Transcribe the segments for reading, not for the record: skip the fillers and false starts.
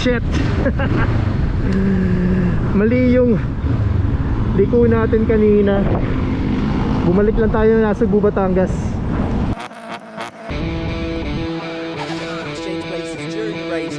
Shit. Mali yung liko natin kanina. Bumalik lang tayo na nasa Batangas. Exchange places during the race.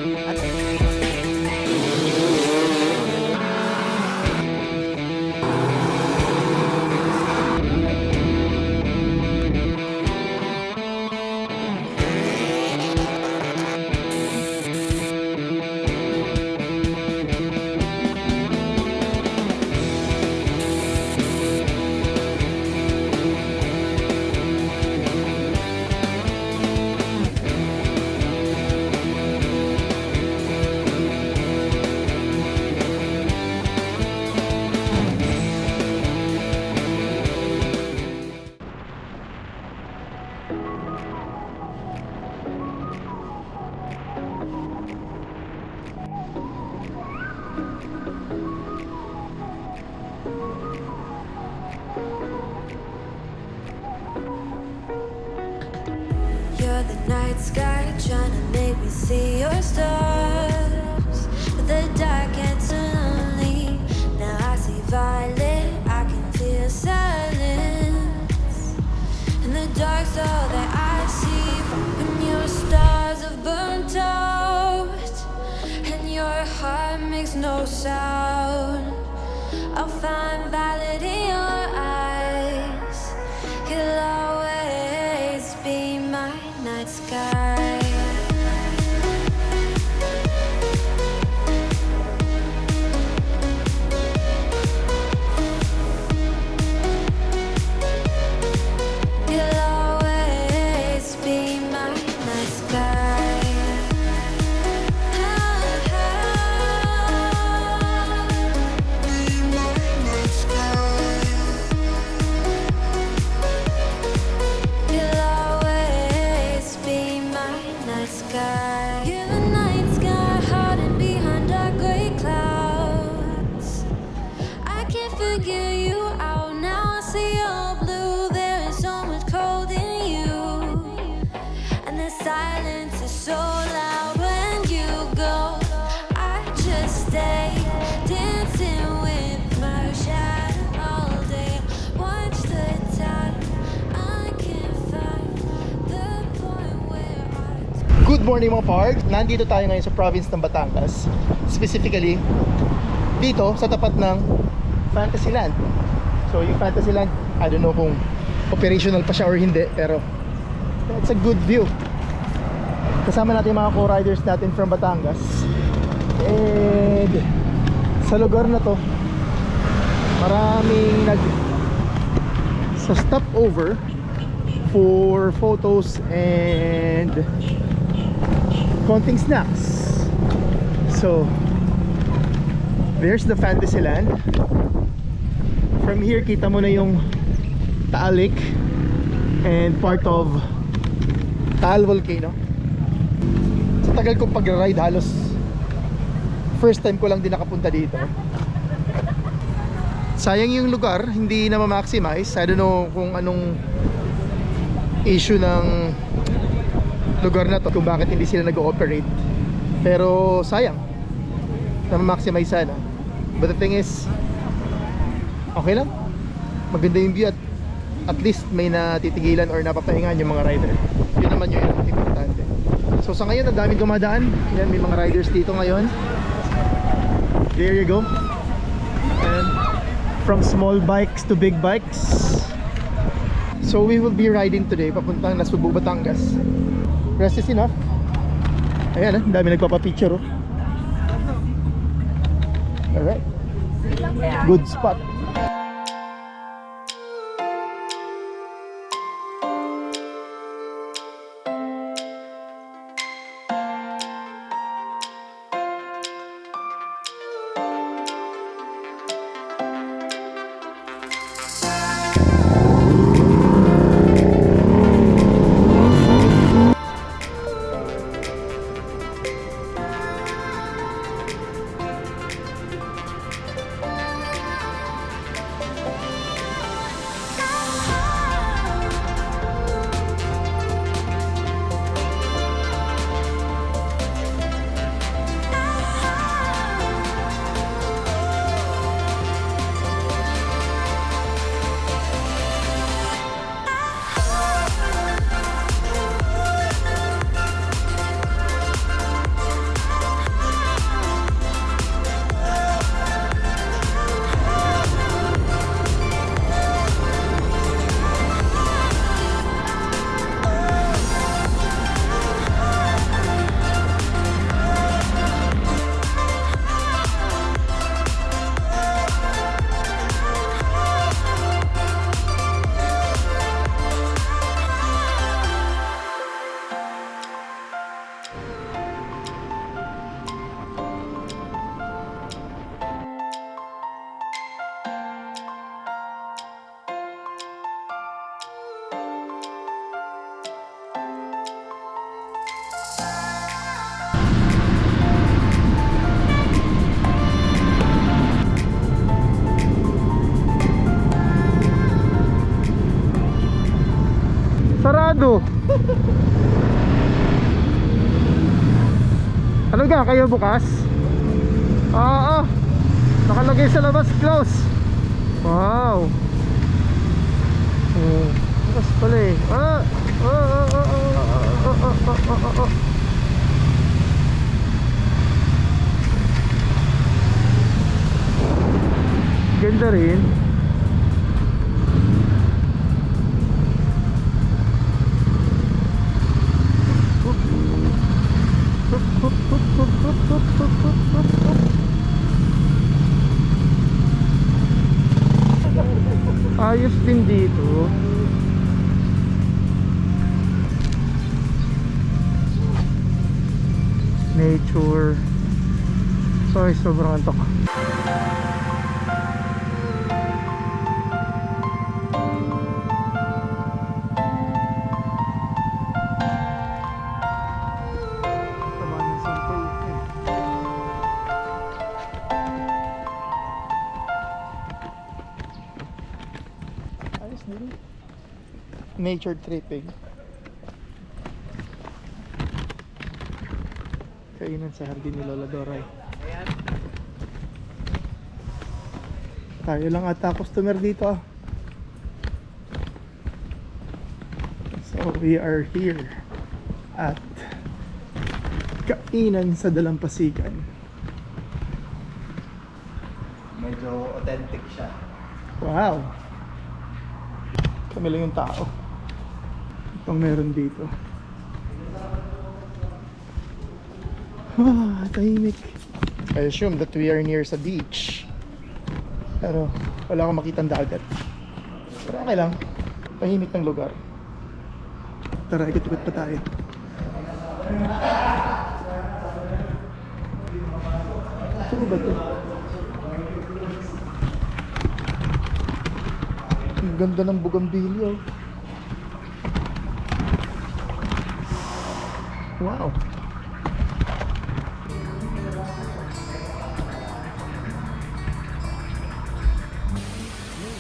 You're the night sky trying to make me see your stars, but the dark gets lonely. Now I see violet, I can feel silence. In the dark's all that I see. When your stars have burnt out and your heart makes no sound, I'll find violet in your eyes. You'll always be my night sky. You'll always be my night sky. Be my night sky. You'll always be my night sky. You're the night sky hiding behind dark gray clouds. I can't figure you out now. I see your blue. There is so much cold in you, and the silence is so loud when you go. I just stay dancing with my shadow all day. Watch the time. I can find the point where I. Good morning mga park. Nandito tayo ngayon sa province ng Batangas. Specifically dito sa tapat ng Fantasyland. So yung Fantasyland, I don't know kung operational pa siya or hindi, pero it's a good view. Kasama natin yung mga co-riders natin from Batangas. And sa lugar na to, maraming sa stopover for photos and konting snacks. So there's the Fantasyland. From here kita mo na yung Taal Lake and part of Taal Volcano. Sa tagal kong pag-ride, halos first time ko lang din nakapunta dito. Sayang yung lugar, hindi na ma-maximize. I don't know kung anong issue ng lugar na to, kung bakit hindi sila nag-ooperate. Pero sayang na ma-maximize sana. But the thing is, okay lang, maganda yung view at least may natitigilan or napapahingan yung mga rider. Yun naman yung importante. So sa ngayon, ang daming dumadaan. Yan, may mga riders dito ngayon. There you go. And from small bikes to big bikes. So we will be riding today papuntang Nasugbu, Batangas. Rest is enough. Ayan, ang dami nagpapapicture, oh. Alright, good spot. Ano ga, kayo bukas? Oo. Nakalagay sa labas, close. Wow. Oh, bukas pala eh. Ganda rin. Ayos din dito. Nature. Ay, sobrang antok. Ayos din. Nature tripping. Kainan sa hardin ni Lola Doray. Tayo lang ata customer dito ah. So we are here at Kainan sa Dalampasigan. Medyo authentic siya. Wow. Kami lang yung tao. Itong meron dito. Tahimik. I assume that we are near sa beach. Pero wala akong makitang dagat. Pero okay lang. Tahimik ng lugar. Tara, ikot-ikot pa tayo. Ito ba ito? Ang ganda ng bugambilya. Wow.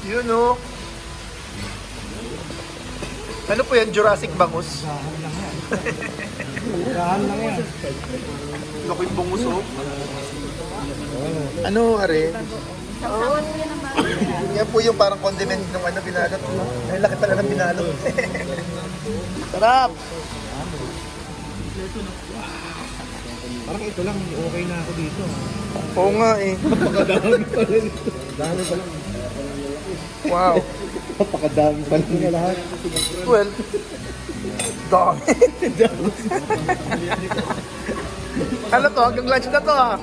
Yun o. Ano po yan? Jurassic Bangus? Saan lang yan. Laki yung bangus o. Ano are? Yan po yung parang condiment ng ano, binalot. Ay, laki pala ng binalot. Sarap! Parang ito lang, okay na ako dito. Oo nga eh. Napakadami pa rin. Dami pa lang. Wow. Napakadami pa rin na lahat. Well, dami. Ano to? Hanggang lunch na to ah.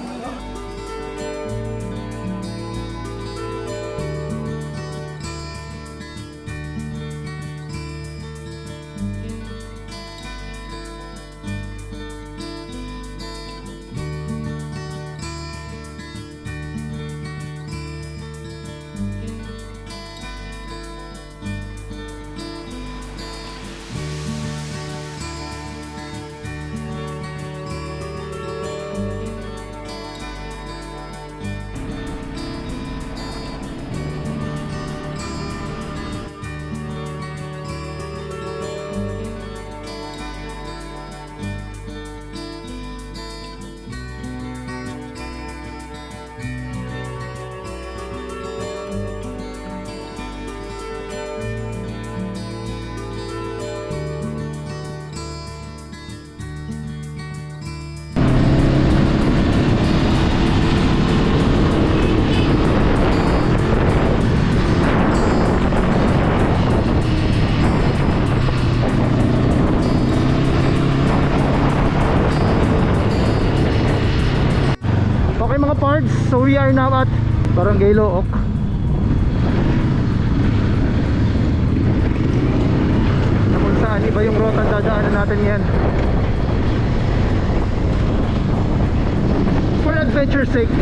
So we are now at Barangay Look. Na kung saan iba yung route ang dadaanan natin yan. For adventure sake.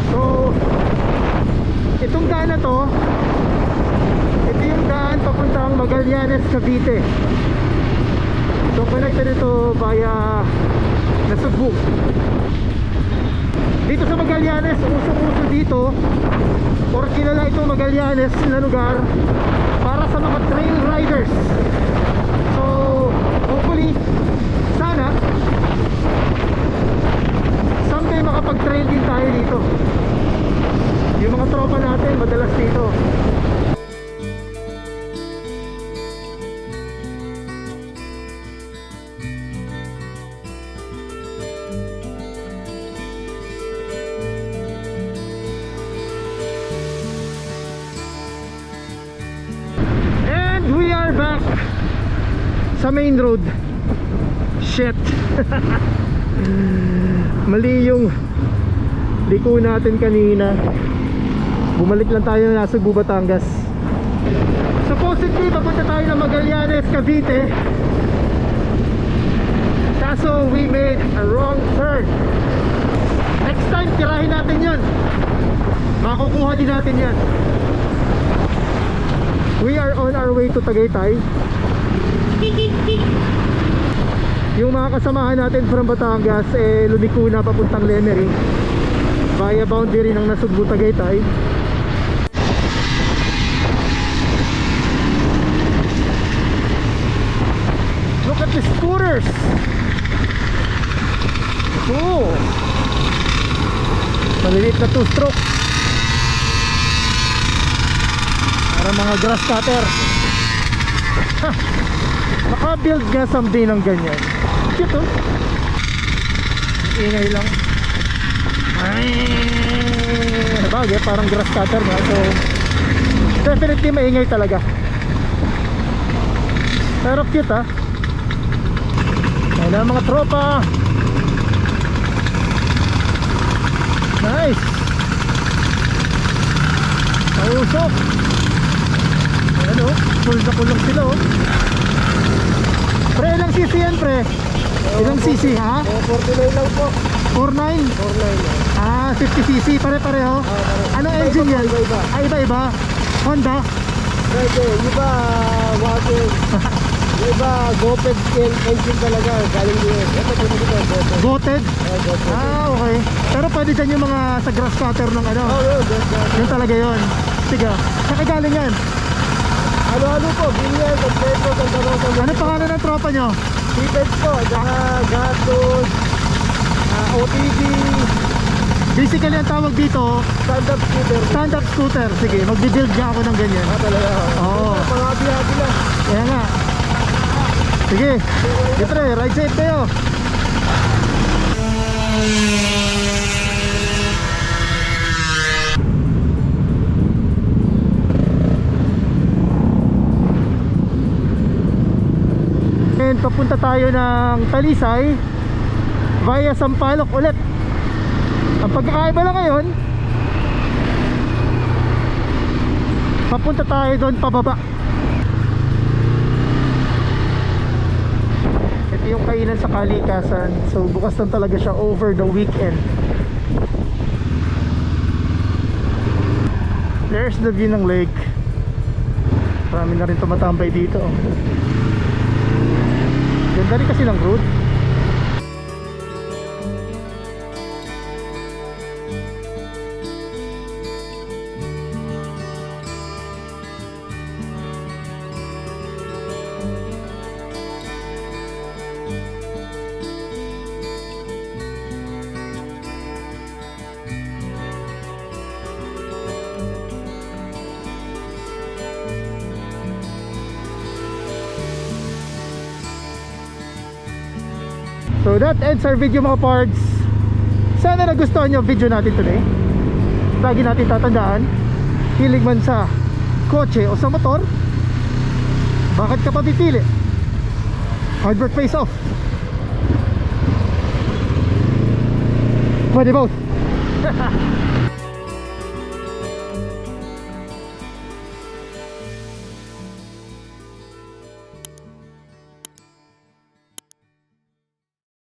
So itong daan na to, ito yung daan papuntang Magallanes, Cavite. So connected ito via Nasugbu. Dito sa Magallanes, usong-uso dito, or kilala itong Magallanes na lugar para sa mga trail riders. So hopefully, sana someday makapag-trail din tayo dito. Yung mga tropa natin madalas dito. And we are back sa main road. Shit. Mali yung liko natin kanina. Bumalik lang tayo na nasa Batangas. Supposedly papunta tayo ng Magallanes, Cavite. Kaso we made a wrong turn. Next time tirahin natin yun. Makukuha din natin yan. We are on our way to Tagaytay. Yung mga kasamahan natin from Batangas lumiko na papuntang Lemery via boundary ng Nasugbu, Tagaytay. Look at the scooters. Oh, maliliit na two-stroke. Para mga grass cutter. Naka-build nga someday ng ganyan. Cute oh. Ingay lang. Bagay, parang grass cutter nga. So definitely maingay talaga. Pero cute ah. Ayan na mga tropa. Nice. Nausok. Ayan oh, full na kulong sila oh. Pre, ilang cc yan pre? Ilang cc ha? 49 lang po. 49? 49 lang. Ah, 50cc pare-pareho? Anong engine yan? Iba-iba. Ah, iba-iba? Honda? Pwede, iba wagon. Iba GoPed engine talaga. Galing din. Ito po dito, GoPed. Goated? GoPed. Ah, okay. Pero pwede dyan yung mga sa grass cutter ng ano? Oh, yun. Yun talaga yun. Sige, saan ka galing yan? Ano po, Binyan, Completo, Santa Rosa. Ano pangalan ng tropa nyo? Seabed po, saka Gatos, OTV, Basically ang tawag dito, stand-up scooter. stand-up scooter. Sige, magbibuild nga ako ng ganyan. Talaga. Oo. Mga happy lang. Kaya nga. Sige, siyempre, ride safe kayo. And papunta tayo ng Talisay via Sampaloc ulit. Ang pagkakaiba lang ngayon, papunta tayo doon pababa. Ito yung kainan sa Kalikasan. So bukas lang talaga siya over the weekend. There's the view ng lake. Marami na rin tumatambay dito. Ganda rin kasi ng road. So that ends our video mga pards. Sana nagustuhan nyo ang video natin today. Lagi natin tatandaan, hilig man sa kotse o sa motor, bakit ka pa pipili? Hard work pays off. Pwede both.